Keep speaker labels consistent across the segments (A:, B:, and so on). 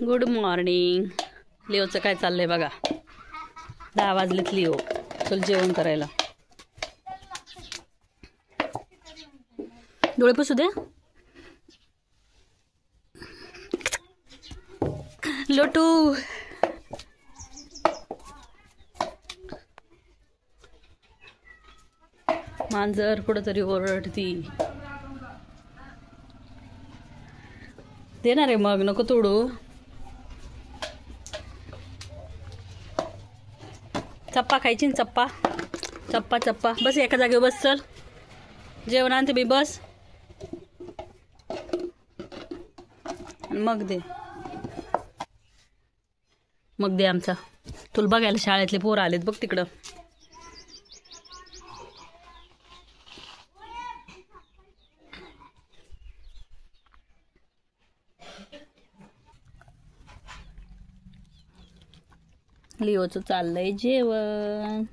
A: Good morning. लिओचं काय चाललंय बघा. 10 वाजलेत. लिओ चल जेवण करायला. डोळे पुसू दे. लोटू मांजर कुठंतरी ओरडती. देणार आहे मग, नको तोडू. चप्पा खायची ना, चप्पा चप्पा चप्पा. बस एका जागेवर बस. चल जेवण आणते मी. बस मग दे. मग दे आमचा. तुला बघायला शाळेतले पोरं आलेत बघ तिकडं. लिओचं चाललंय जेवण.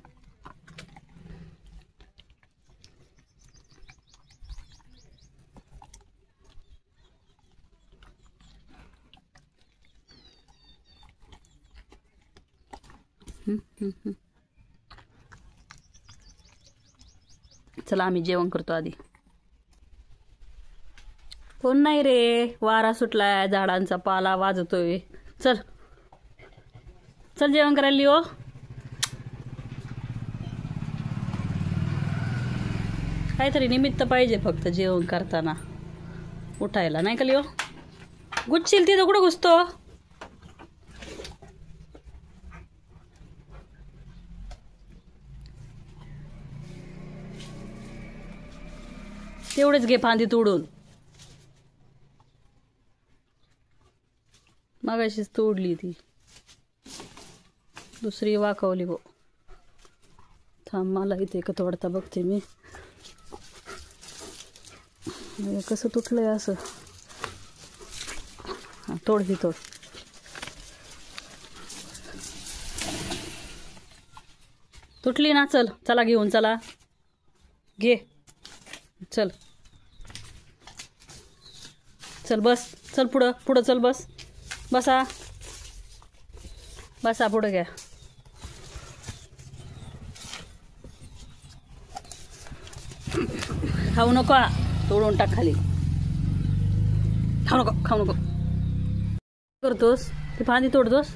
A: चला आम्ही जेवण करतो आधी. कोण नाही रे. वारा सुटलाय, झाडांचा पाला वाजतोय. चल चल जेवण करायला लिओ. काहीतरी निमित्त पाहिजे फक्त जेवण करताना उठायला, नाही का लिओ? गुच्छील तिथं कुठं घुसतो? तेवढेच घे फांदी तोडून. मगाशीच तोडली ती, दुसरी वाकवली गो. थांब मला इथे एक तोडता बघते मी. कसं तुटलंय असं. हा तोड, ही तोड. तुटली ना. चल चला घेऊन चला. घे चल. चल बस. चल पुढं पुढं चल. बस बसा बसा. पुढं घ्या. खाऊ नको. तोडून टाक खाली. खाऊ नको खाऊ नको. करतोस ते फांदी तोडतोस.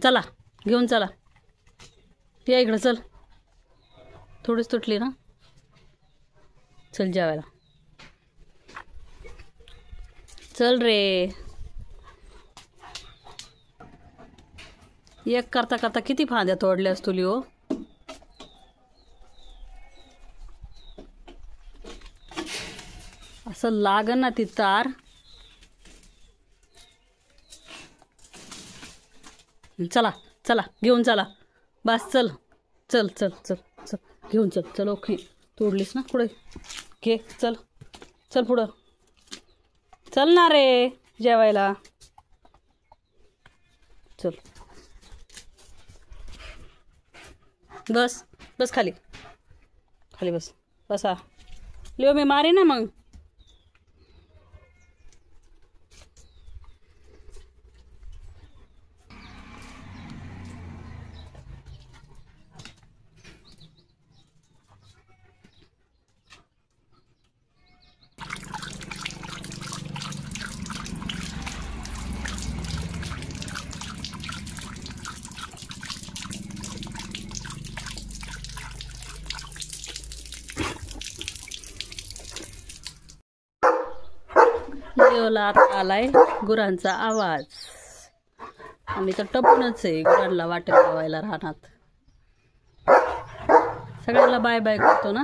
A: चला घेऊन चला. या इकडं चल. थोडीच तुटली ना. चल जेवायला. चल रे. एक करता करता किती फांद्या तोडल्यास तुली हो. असं लागन ना ती तार. चला चला घेऊन चला. बस चल चल चल चल चल घेऊन चल. चल ओके. तोडलीस ना. पुढे घे. चल चल पुढं. चल ना रे जेवायला. चल बस बस खाली. खाली बस. बसा. लिओ मी मारे ना मग. लिओला आता आलाय गुरांचा आवाज. आम्ही तर टपूनच आहे गुरांना वाटेल लावायला रानात. सगळ्याला बाय बाय करतो ना.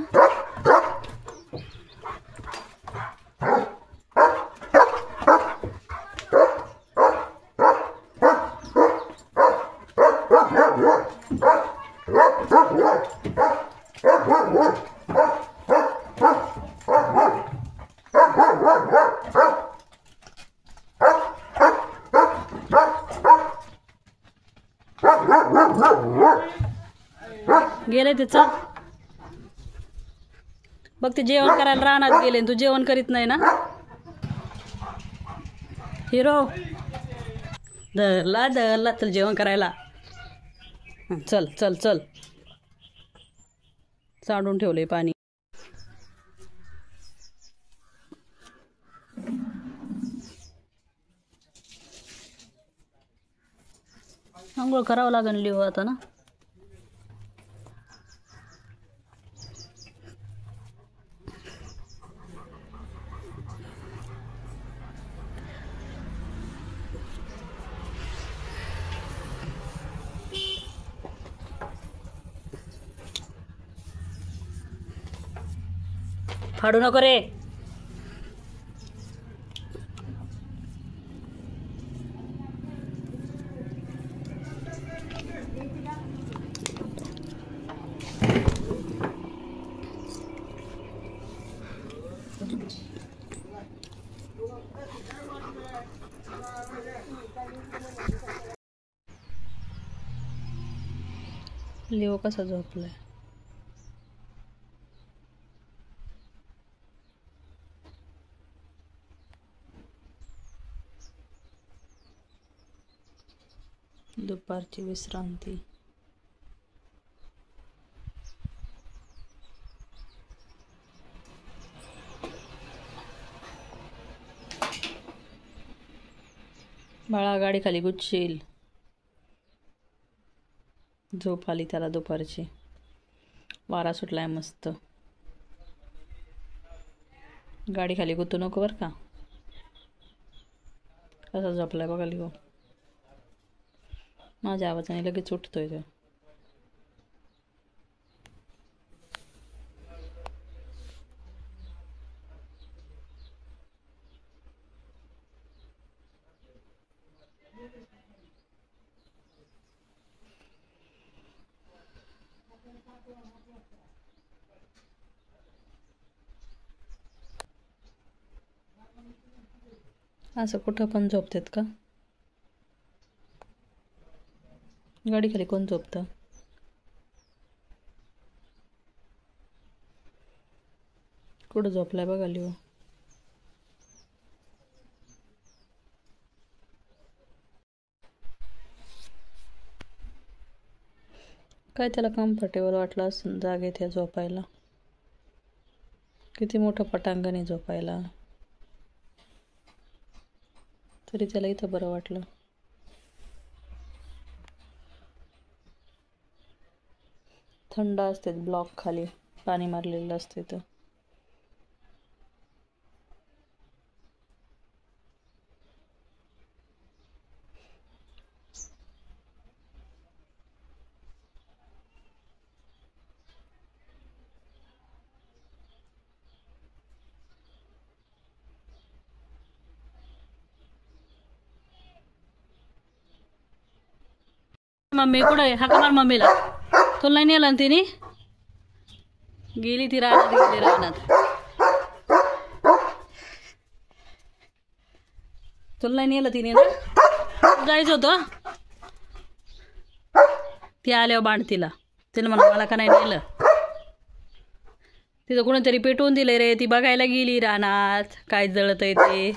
A: गेले ते. चल बघ ते जेवण करायला रानात गेले, तू जेवण करीत नाही ना. हिरो धरला धरला, चल जेवण करायला. चल चल चल, सांडून ठेवले पाणी. आंघोळ करावं लागेल लिओ आता ना. फाडू नको रे. लिओ कसा झोपलाय. दुपारची विश्रांती. बाळा गाडी खाली गुच्छील. झोप आली त्याला दुपारची. वारा सुटलाय मस्त. गाडी खाली गुतू नको बरं का. कसा झोपलाय बघा लिओ. माझ्या आवाजाने लगेच उठतोय तो. असं कुठं पण झोपतात का. गाडी खाली कोण झोपतं. कुठं झोपलाय बघा लिओ. काय त्याला कम्फर्टेबल वाटलं असं जागेत झोपायला. किती मोठं पटांगण आहे झोपायला, तरी त्याला इथं बरं वाटलं. थंड असते ब्लॉक खाली, पाणी मारलेलं असते तर. मम्मी कुठं आहे. हाका मार मम्मीला. तुला नाही नेलं तिने. गेली ती रानात, गेली रानात. तुला नाही नेलं तिने ना. जायचं होतं. ती आल्यावर बांध तिला. तिला म्हणा मला का नाही नेलं. तिथं कोणीतरी पेटवून दिले रे. ती बघायला गेली रानात काय जळतंय ते.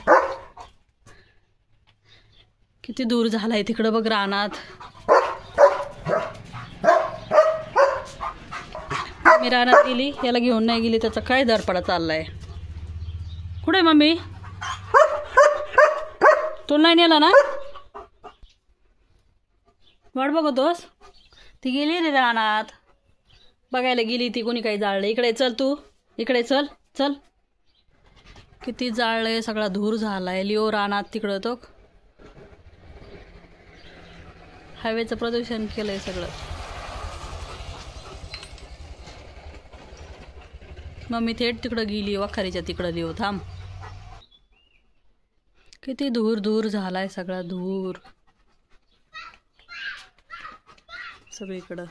A: किती दूर झालाय तिकडं बघ रानात. मी रानात गेली, याला घेऊन नाही गेली. त्याचा काय धडपडा चाललाय. कुठे मम्मी. तुला नाही नेला ना. वाट बघतोस. ती गेली रे रानात, बघायला गेली ती. कोणी काही जाळलं. इकडे चल तू, इकडे चल चल. किती जाळलंय, सगळा धूर झालाय. लिओ रानात तिकडं तो हवेचं प्रदूषण केलंय सगळं. मम्मी थेट तिकडं गेली, वाखारीच्या तिकडं. लिओ थांब. किती धूर धूर झालाय, सगळा धूर सगळीकडं.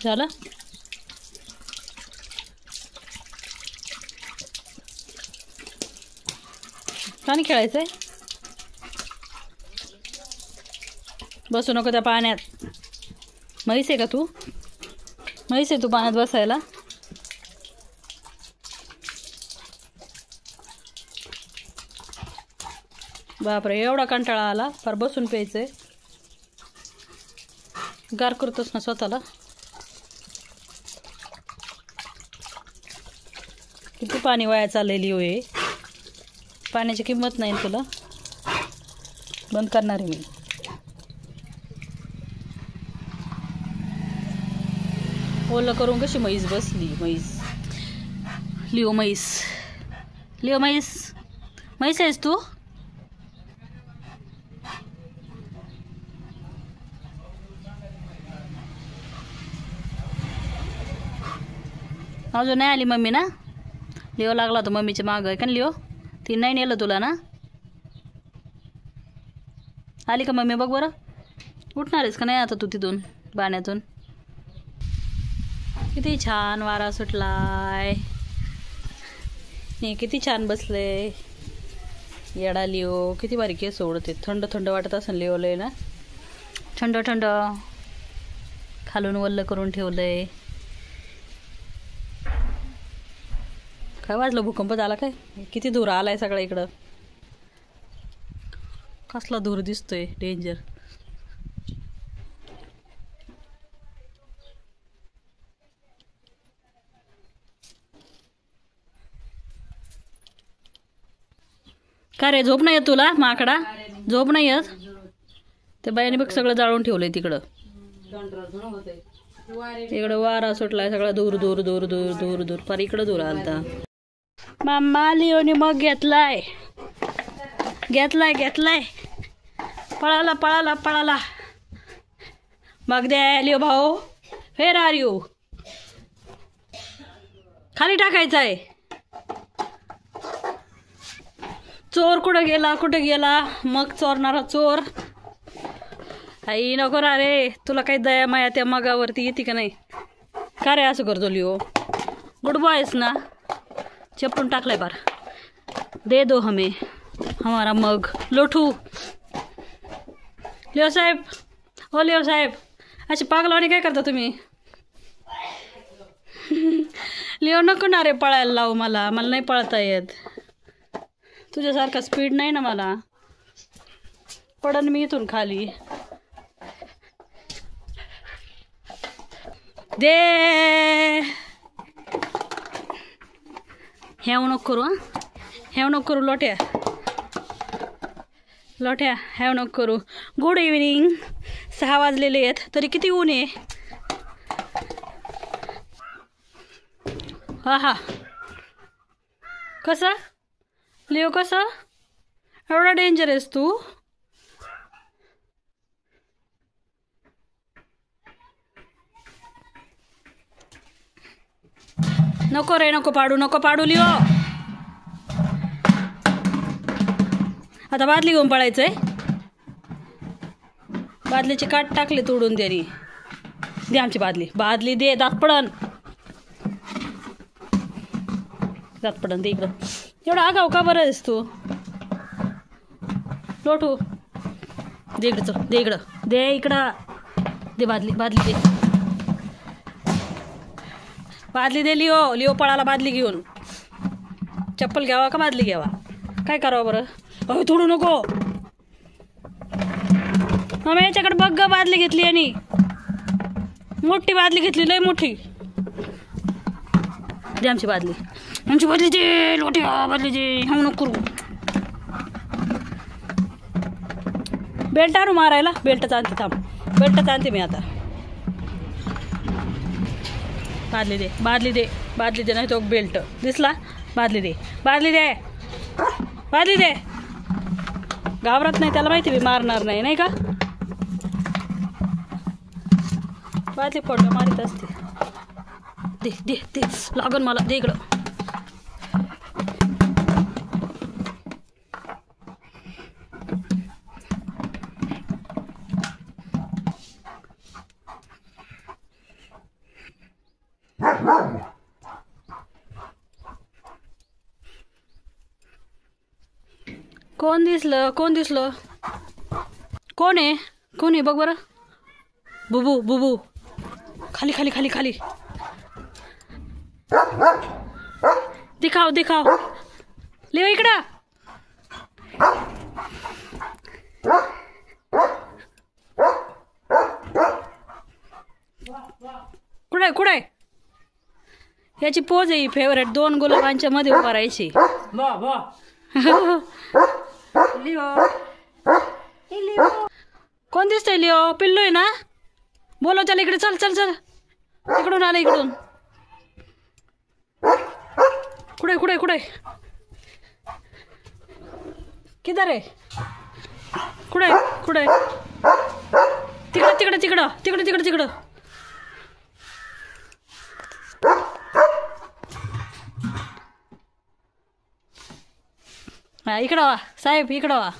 A: झालं. पाणी खेळायचंय. बसू नको त्या पाण्यात. म्हैस आहे का तू? म्हैस आहे तू पाण्यात बसायला? बापरे, एवढा कंटाळा आला, फार बसून प्यायचंय. गार करतोस ना स्वतःला. किती पाणी वाया चाललेली होय. पाण्याची किंमत नाही तुला. बंद करणार आहे मी. ओलं करून कशी म्हैस बसली. म्हैस लिओ, म्हैस लिओ, म्हैस. म्हैस आहेस तू? अजून नाही आली मम्मी ना? लिओ लागला तो मम्मीच्या मागं आहे का लिओ? ती नाही नेलं तुला ना? आली का मम्मी? बघ बरं. उठणार आहेस का नाही आता तू तिथून पाण्यातून? किती छान वारा सुटलाय. हे किती छान बसले. येडा लिओ. किती भारी केस ओढते. थंड थंड वाटत असेल लिओलंय ना? थंड थंड. खालून वल्ल करून ठेवलंय. काय वाजलं? भूकंप झाला काय? किती धूर आलाय सगळा इकडं. कसला धूर दिसतोय, डेंजर. का रे, झोप नाही येत तुला माकडा? झोप नाही येत? ते बाईने बघ सगळं जाळून ठेवलंय तिकडं. इकडं वारा सुटलाय सगळा. दूर दूर दूर दूर दूर दूर पर इकडं दूर आलता. मामा लिओने मग घेतलाय. घेतलाय घेतलाय. पळाला पळाला पळाला. मग दे लिओ भाऊ. फेर आर यू. खाली टाकायचंय. चोर कुठं गेला? कुठं गेला? मग चोरणारा चोर. आई नको ना रे. तुला काही दया माया त्या मगावरती येते का नाही? का रे असं करतो लिओ? गुड बॉयस ना? चपटून टाकलाय बार. दे दो हमें हमारा मग. लोठू. लिओ साहेब, हो लिओ साहेब, अशी पागलवाणी काय करता तुम्ही? लिओ नको ना रे पळायला लावू मला. मला नाही पळता येत. तुझ्यासारखा स्पीड नाही ना मला. पडन मी इथून खाली. दे. हेव नको करू. हेव नको करू लोट्या. लोट्या हेव नको करू. Good evening. 6 वाजलेले आहेत तरी किती ऊन आहे. हा हा. कसं लिओ? कसं एवढा डेंजर आहेस तू? नको रे, नको पाडू, नको पाडू लिओ. आता बादली घेऊन पळायचंय. बादलीची काट टाकली तोडून त्यांनी. दे आमची बादली. बादली दे. दात पडन. दात पडन. दे इकडं. एवढा आगाव का बरं आहेस तू? लोटू. दे इकडं. चल दे इकडं. दे इकडं. दे बादली. बादली दे. बादली दे लिओ. लिओ पळाला बादली घेऊन. चप्पल घ्यावा का बादली घ्यावा? काय करावं बरं? अहो तोडू नको. मग याच्याकडे बघ ग. बादली घेतली आणि मोठी बादली घेतली. लय मोठी. दे आमची बादली. आमची बादली दे. लोट्या बादली दे. हम नको करू. बेल्ट आणू मारायला. बेल्टच आणते थांब. बेल्टच आणते मी आता. बादली दे. बादली दे. बादली दे. नाही तो बेल्ट दिसला. बादली दे. बादली दे. बादली दे. घाबरत नाही. त्याला माहिती मी मारणार नाही. नाही का? बादली फोडलं मारित असते. दे दे दे. लागन मला. दे इकडं. कोण दिसलं? कोण दिसलं? कोण आहे? कोण आहे बघ बरं. बुबू बुबू खाली खाली खाली खाली. दिखाव दिखाव. लिओ इकडं. कुठे कुठे. याची पोज आहे फेवरेट. 2 गुलाबांच्या मध्ये उभा राहायची. कोण दिसतंय लिओ. पिल्लू आहे ना. बोलो त्याला इकडे. चल चल चल. इकडून आलं इकडून. कुठे कुठे कुठे. किधर आहे. कुठे कुठे. तिकडं तिकडं तिकडं तिकडं तिकडं तिकडं. हा इकडं वा साहेब. इकडं वा.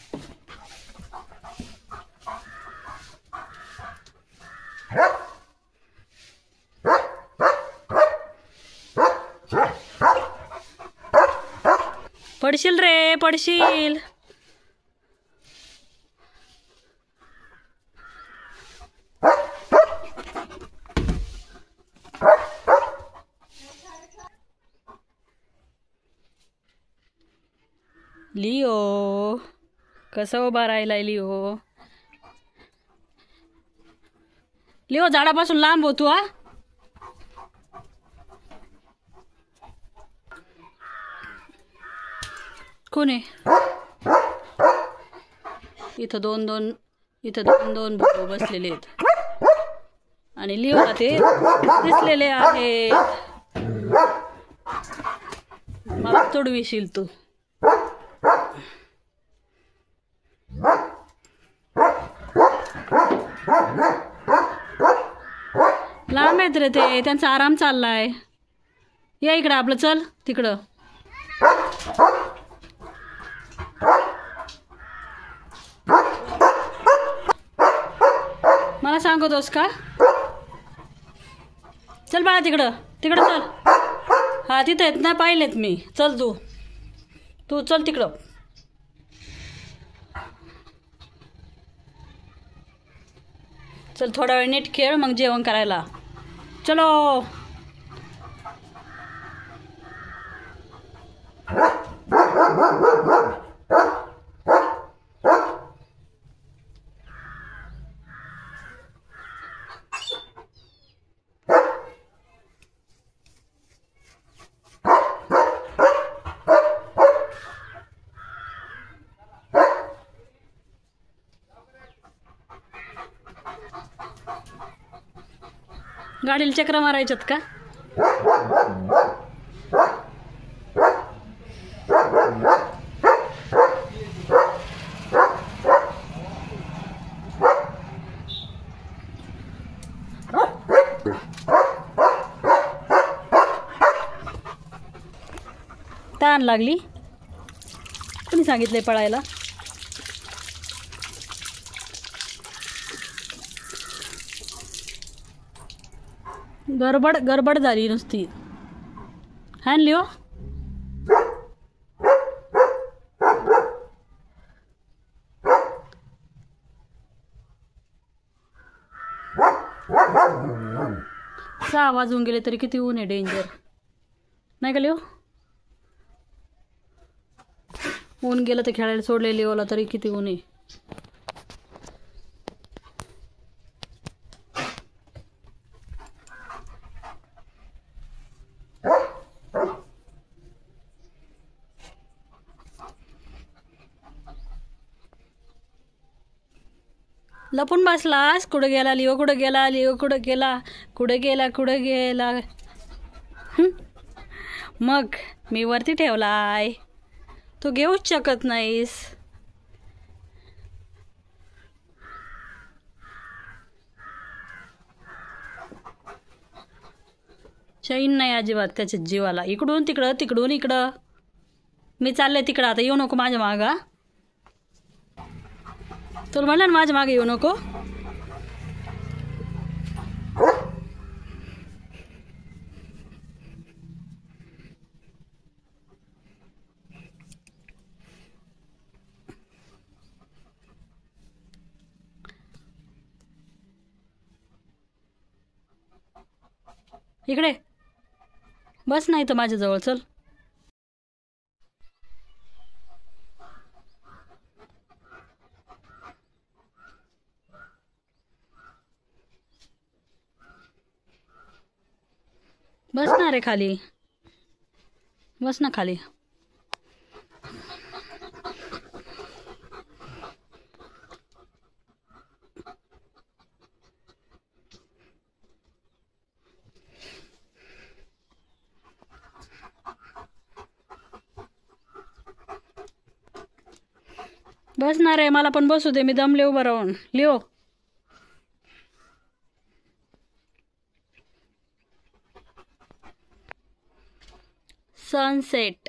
A: पडशील रे पडशील. लिओ कसा उभा राहिलाय लिओ. लिओ झाडापासून लांब हो तू. हा कोण आहे. इथं दोन दोन भाऊ बसलेले आहेत आणि लिओला ते दिसलेले आहेत. मला तोडविशील तू. लांब आहेत रे ते. त्यांचा आराम चाललाय. या इकडं आपलं. चल तिकडं. मला सांगतोस का. चल बाळा तिकडं तिकडं चल. हा तिथं आहेत ना. पाहिलेत मी. चल तू चल तिकडं. चल थोडा वेळ नीट खेळ मग जेवण करायला. चलो. गाडीला चक्र मारायच्यात का. ताण लागली. कोणी सांगितलंय पळायला. गडबड झाली नुसती. हान लिओ. सहा वाजून गेले तरी किती ऊन आहे. डेंजर नाही का लिओ. ऊन गेलं तर खेळायला सोडले लिओला तरी किती ऊन आहे. लपून बसलास. कुठं गेला लिओ. कुठं गेला लिओ. कुठं गेला. कुठं गेला. कुठं गेला. मग मी वरती ठेवलाय. तू घेऊच शकत नाहीस. चैन नाही अजिबात त्याच्या जीवाला. इकडून तिकडं तिकडून इकडं. मी चालले तिकडं. आता येऊ नको माझ्या मागा. तुला म्हणलं ना माझ्या मागे येऊ नको. इकडे बस नाही तर माझ्याजवळ चल. बस ना रे खाली, बस ना खाली. बस ना रे, मला पण बसू दे, मी दमले उभं राहून. लिओ सनसेट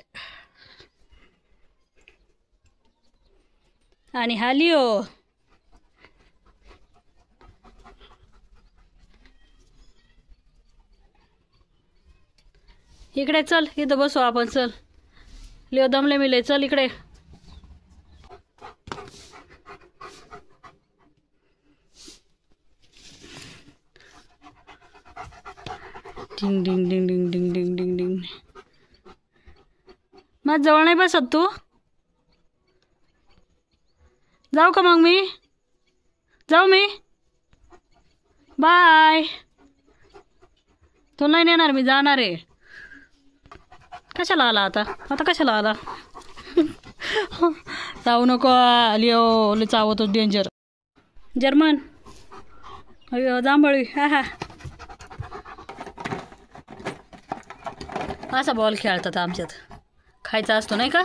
A: आणि हा लिओ. इकडे चल, इथं बसू आपण. चल लिओ, दमले मिले, चल इकडे. डिंग डिंग डिंग डिंग डिंग डिंग डिंग डिंग. माझ्या जवळ नाही बसत तू? जाऊ का मग मी? जाऊ मी? बाय. तू नाही नेणार, मी जाणार आहे. कशाला आला आता? आता कशाला आला? चावू नको लिओ, लय चावतो, डेंजर. जर्मन अयो जांभळी. हा हा, असा बॉल खेळतात आमच्यात. खायचा असतो नाही का?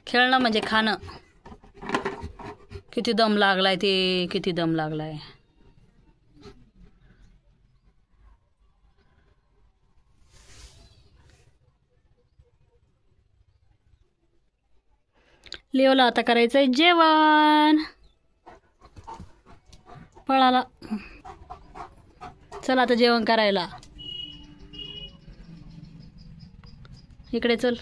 A: खेळणं म्हणजे खाणं. किती दम लागलाय ते, किती दम लागलाय. लिओला आता करायचंय जेवण. पळाला. चल आता जेवण करायला. इकडे चल.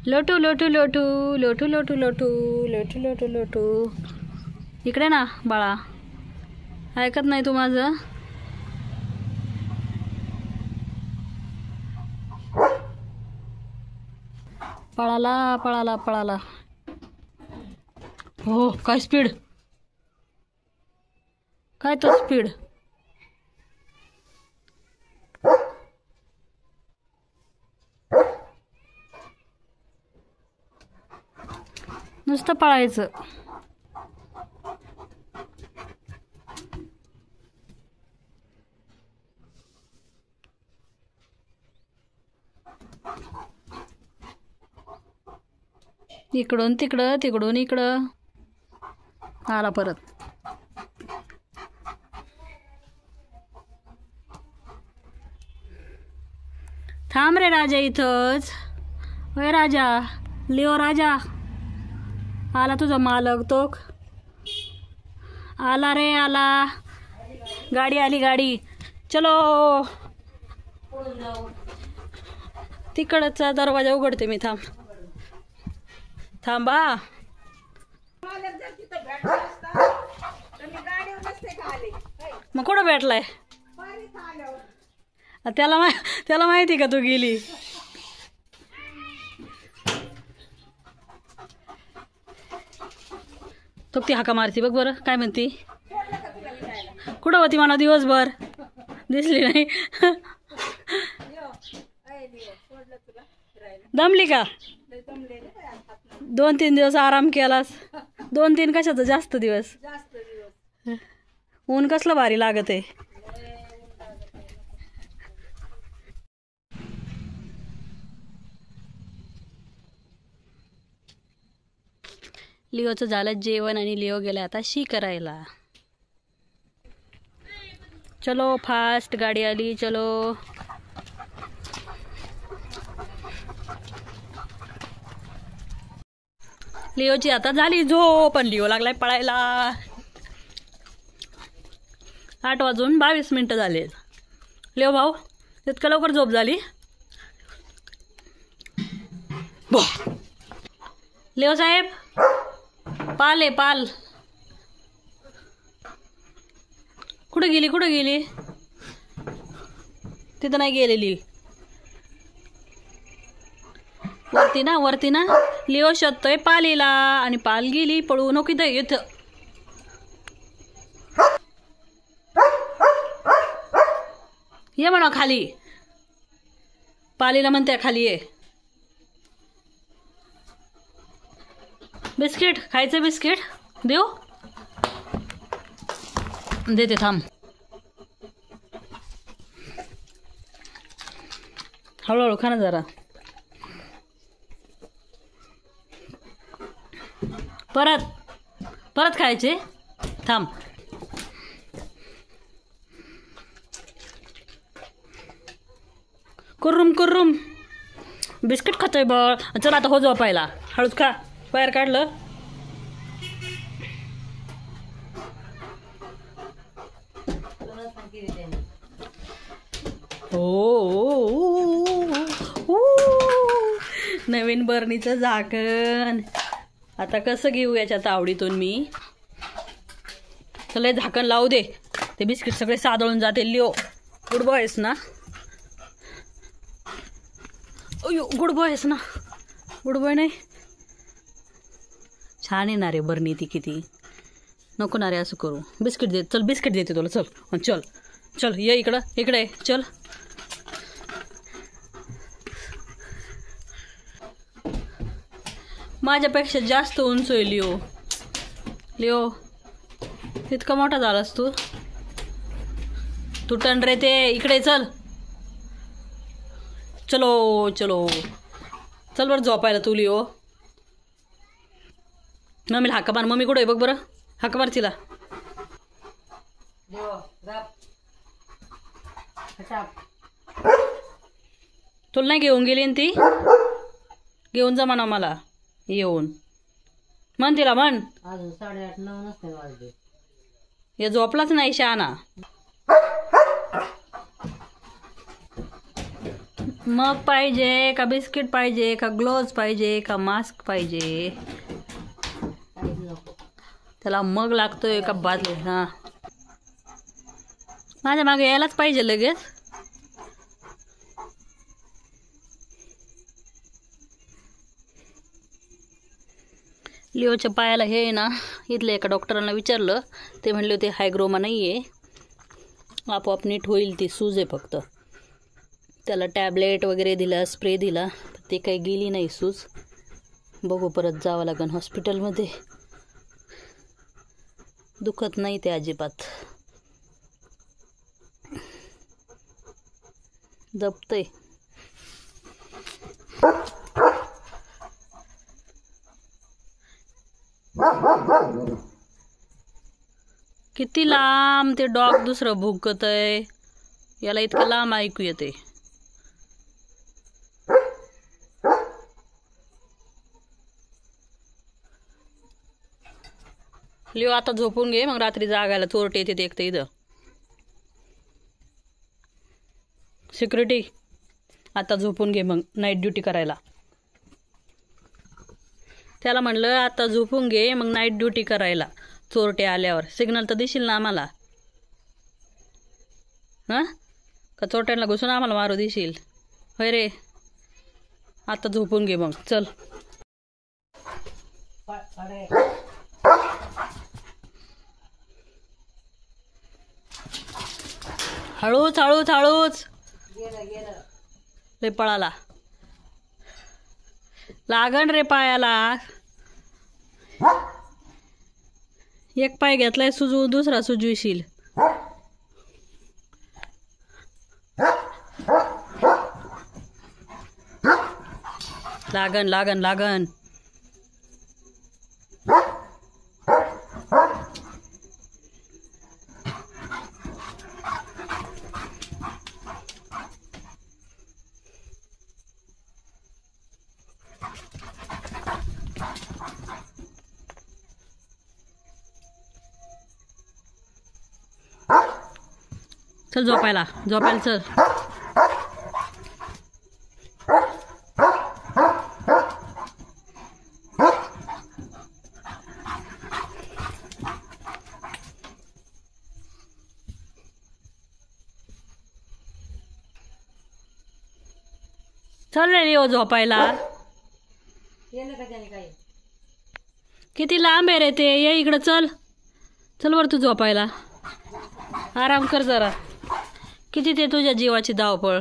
A: लोटू लोटू लोटू लोटू लोटू लोटू लोटू लोटू लोटू. इकडे ना बाळा, ऐकत नाही तू माझं. पळाला पळाला पळाला. हो, काय स्पीड, काय तो स्पीड. नुसतं पळायचं. इकडून तिकडं, तिकडून इकडं. आला परत. थांब रे राजा इथंच. होय राजा, लिओ राजा. आला तुझा मालक तो. आला रे आला. गाडी आली, गाडी. चलो. तिकडचा दरवाजा उघडते मी. थांब थांबा. मग कुठं भेटलाय? त्याला माहिती का तू गेली? तो ती हाका मारती बघ बरं. काय म्हणती? कुठं होती म्हणा दिवसभर? दिसली नाही. दमली का? 2-3 दिवस आराम केलास? 2-3 कशाचं, जास्त दिवस. ऊन कसलं भारी लागत आहे. लिओचं झालं जेवण आणि लिओ गेला आता शी करायला. चलो फास्ट, गाडी आली. चलो. लिओची आता झाली झोप, पण लिओ लागलाय पळायला. 8:22 झाले. लिओ भाऊ, इतकं लवकर झोप झाली? लिओ साहेब, पाल आहे पाल. कुठं गेली? तिथं नाही गेलेली. वरती ना लिओ शोधतोय पालीला आणि पाल गेली पळू नको इथं इथं. ये म्हणा खाली. पालीला म्हणते खाली ये. बिस्किट खायचं बिस्किट देऊ देते थांब. हळूहळू खा ना जरा. परत खायचे थांब. कुर्रुम बिस्किट खातोय बळ. चल आता हो झोपायला. हळूच खा. बाहेर काढलं. नवीन बरणीचं झाकण. आता कसं घेऊ याच्यात आवडीतून मी. चल झाकण लावू दे. ते बिस्किट सगळे सादळून जाते. लिओ गुड बॉय आहेस ना. अयो गुड बॉय आहेस ना. गुड बॉय नाही. छान येणार रे बरणी ती किती. नको ना रे असं करू. बिस्किट दे. चल बिस्किट देते तुला. चल चल चल ये इकडे चल. माझ्यापेक्षा जास्त उंच आहे लिओ. इतका मोठा झालास तू. तुटन रे ते. इकडे चल. चलो चल बरं झोपायला तू लिओ. मम्मीला हाका मार. मम्मी कुठे आहे बघ बरं. हाका मार तिला. तुला नाही घेऊन गेली ती. घेऊन जा म्हणा मला येऊन. म्हण तिला म्हण.
B: अजून 8:30-9 नसते वाजले.
A: हे झोपलाच नाही शहाणा. मग पाहिजे का बिस्किट पाहिजे का ग्लोव्ज पाहिजे का मास्क पाहिजे. त्याला मग लागतोय का बादली. हा माझ्या मागे यायलाच पाहिजे लगेच. लिओच्या पायाला हे ना इथल्या एका डॉक्टरांना विचारलं. ते म्हणले होते हायग्रोमा नाही आहे. आपोआप नीट होईल. ती सूज आहे फक्त. त्याला टॅबलेट वगैरे दिला स्प्रे दिला. ते काही गेली नाही सूज. बघू परत जावं लागेल हॉस्पिटलमध्ये. दुखत नाही ते अजिबात. दबतंय. किती लांब ते डॉग दुसरं भुंकत आहे. याला इतकं लांब ऐकू येते. लिओ आता झोपून घे. मग रात्री जागायला चोरटे येते एक तर इथं. सिक्युरिटी आता झोपून घे मग नाईट ड्युटी करायला. त्याला म्हणलं आता झोपून घे मग नाईट ड्युटी करायला. चोरटे आल्यावर सिग्नल तर देशील ना आम्हाला. हां का चोरट्यांना घुसून आम्हाला मारू देशील. होय रे. आता झोपून घे मग चल. हळूच लय पळाला. लागण रे पायाला. एक पाय घेतलाय सुजवून दुसरा सुजविशील. लागण. चल झोपायला चल. चल रे लिओ झोपायला.
B: केलं का त्याने काही?
A: किती लांब आहे रे ते. ये इकडं चल. चल वर तू झोपायला. आराम कर जरा. किती ते तुझ्या जीवाची धावपळ.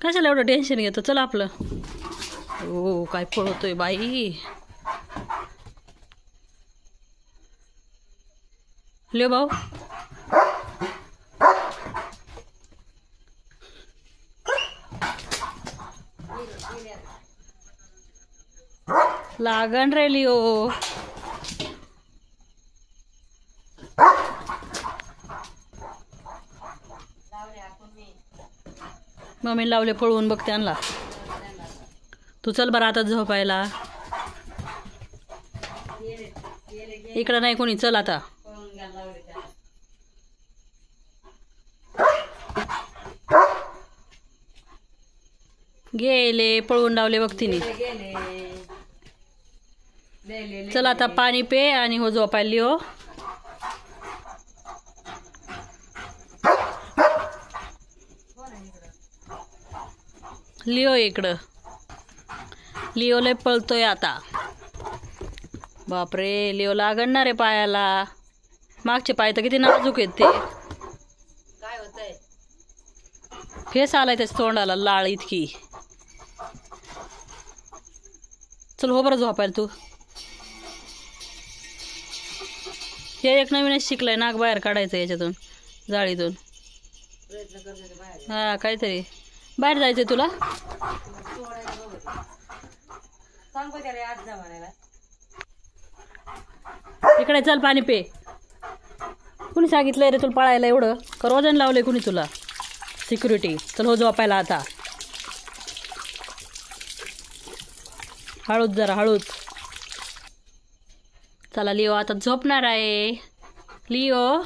A: कशाला एवढं टेन्शन घेतो. चल आपलं. ओ काय पळवतोय बाई. लिओ भाऊ. लागण रे लिओ. मम्मी लावले पळवून बघ त्यांना. तू चल बरं आता झोपायला. इकडं नाही कोणी. चल आता. गेले पळवून लावले बघ तिने. चल आता पाणी पे आणि हो झोपायला लिओ. लिओ इकडं. लिओ लय पळतोय आता. बापरे लिओ लागणार आहे पायाला. मागचे पाय तर किती नाजूक आहेत ते.
B: काय होतंय?
A: फेस आलाय त्याच्या तोंडाला लाळ इतकी. चल हो बरं झोपायला तू. हे एक नवीनच शिकलाय नाक बाहेर काढायचं याच्यातून जाळीतून.
B: प्रयत्न करते बाहेर.
A: हा काहीतरी. बाहेर जायचंय तुला.
B: सांग बघ त्याला आज जा म्हणायला.
A: इकडे चल पाणी पे. कुणी सांगितलंय रे तुला पळायला एवढं. का रोजन लावलंय कुणी तुला सिक्युरिटी. चल हो झोपायला आता. हळूच जरा हळूच. चला लिओ आता झोपणार आहे. Leo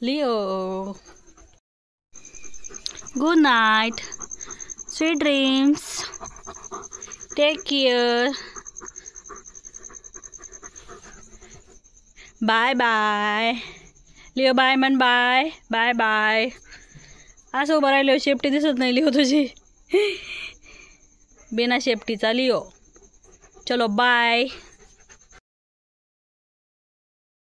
A: Leo. Good night. Sweet dreams. Take care. Bye bye. Leo bye म्हण. Bye bye bye. असं उभं राहिलो शेपटी दिसत नाही लिओ तुझी. बिना शेपटीचा लिओ. चलो बाय.